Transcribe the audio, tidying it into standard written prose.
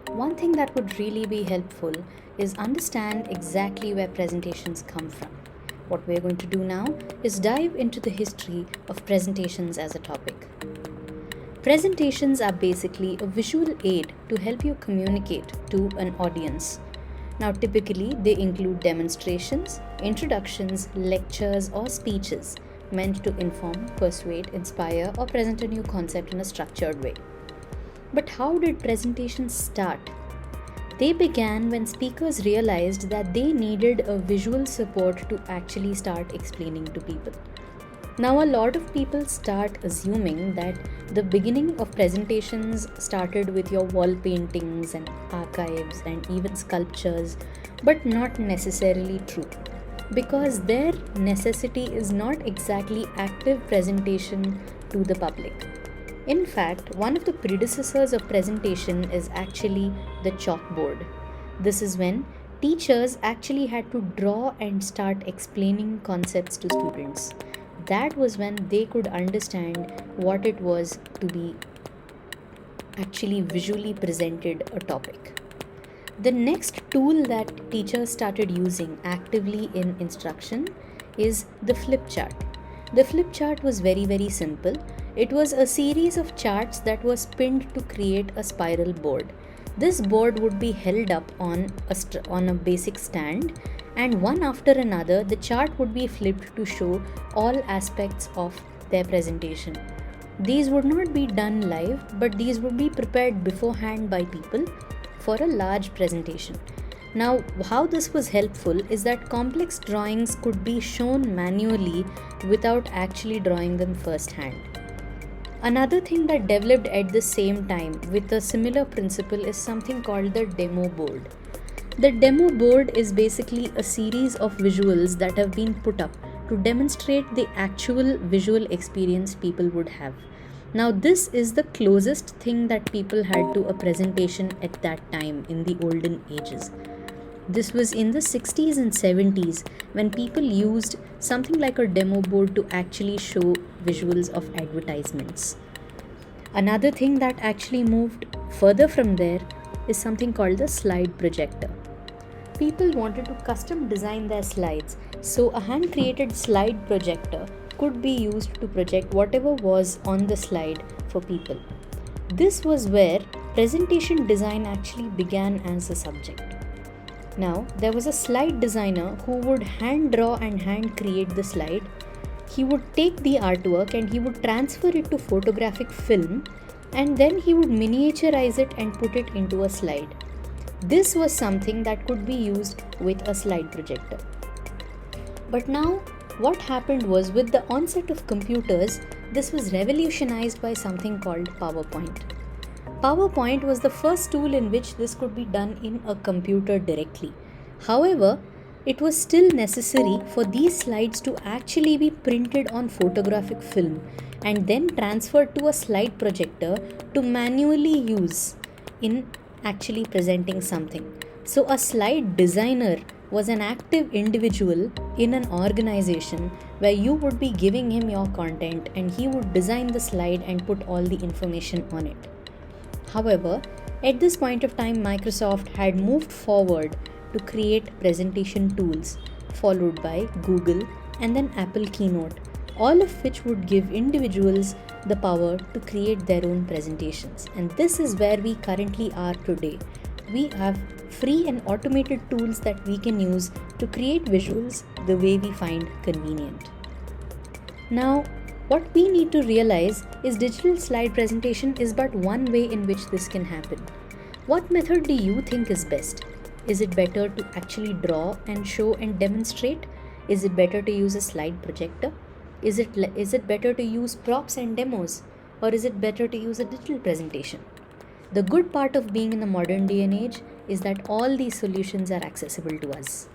One thing that would really be helpful is understand exactly where presentations come from. What we're going to do now is dive into the history of presentations as a topic. Presentations are basically a visual aid to help you communicate to an audience. Now, typically, they include demonstrations, introductions, lectures, or speeches meant to inform, persuade, inspire, or present a new concept in a structured way. But how did presentations start? They began when speakers realized that they needed a visual support to actually start explaining to people. Now, a lot of people start assuming that the beginning of presentations started with your wall paintings and archives and even sculptures, but not necessarily true, because their necessity is not exactly active presentation to the public. In fact, one of the predecessors of presentation is actually the chalkboard. This is when teachers actually had to draw and start explaining concepts to students. That was when they could understand what it was to be actually visually presented a topic. The next tool that teachers started using actively in instruction is the flip chart. The flip chart was very simple. It was a series of charts that was pinned to create a spiral board. This board would be held up on a basic stand, and one after another the chart would be flipped to show all aspects of their presentation. These would not be done live, but these would be prepared beforehand by people for a large presentation. Now, how this was helpful is that complex drawings could be shown manually without actually drawing them firsthand. Another thing that developed at the same time with a similar principle is something called the demo board. The demo board is basically a series of visuals that have been put up to demonstrate the actual visual experience people would have. Now, this is the closest thing that people had to a presentation at that time in the olden ages. This was in the 60s and 70s when people used something like a demo board to actually show visuals of advertisements. Another thing that actually moved further from there is something called the slide projector. People wanted to custom design their slides, so a hand created slide projector could be used to project whatever was on the slide for people. This was where presentation design actually began as a subject. Now, there was a slide designer who would hand draw and hand create the slide. He would take the artwork and he would transfer it to photographic film, and then he would miniaturize it and put it into a slide. This was something that could be used with a slide projector. But now, what happened was, with the onset of computers, this was revolutionized by something called PowerPoint. PowerPoint was the first tool in which this could be done in a computer directly. However, it was still necessary for these slides to actually be printed on photographic film and then transferred to a slide projector to manually use in actually presenting something. So, a slide designer was an active individual in an organization where you would be giving him your content and he would design the slide and put all the information on it. However, at this point of time, Microsoft had moved forward to create presentation tools, followed by Google and then Apple Keynote, all of which would give individuals the power to create their own presentations. And this is where we currently are today. We have free and automated tools that we can use to create visuals the way we find convenient. Now, what we need to realize is digital slide presentation is but one way in which this can happen. What method do you think is best? Is it better to actually draw and show and demonstrate? Is it better to use a slide projector? Is it better to use props and demos? Or is it better to use a digital presentation? The good part of being in the modern day and age is that all these solutions are accessible to us.